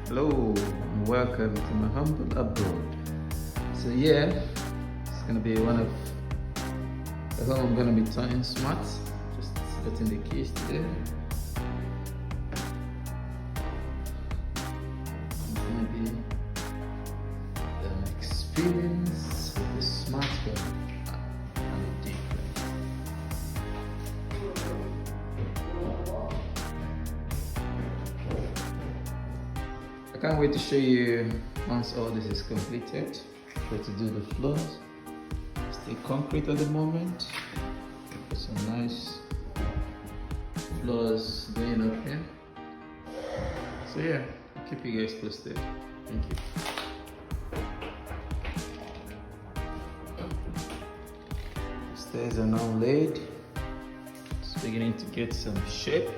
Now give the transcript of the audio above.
Hello and welcome to my humble abode. So yeah, it's gonna be one of the home I'm gonna be tying smart. Just getting the keys today. It's gonna be an experience with the smart home and the different. I can't wait to show you once all this is completed. Where to do the floors. Stay concrete at the moment. Got some nice floors going up here. So yeah, I'll keep you guys posted. Thank you. Stairs are now laid. It's beginning to get some shape.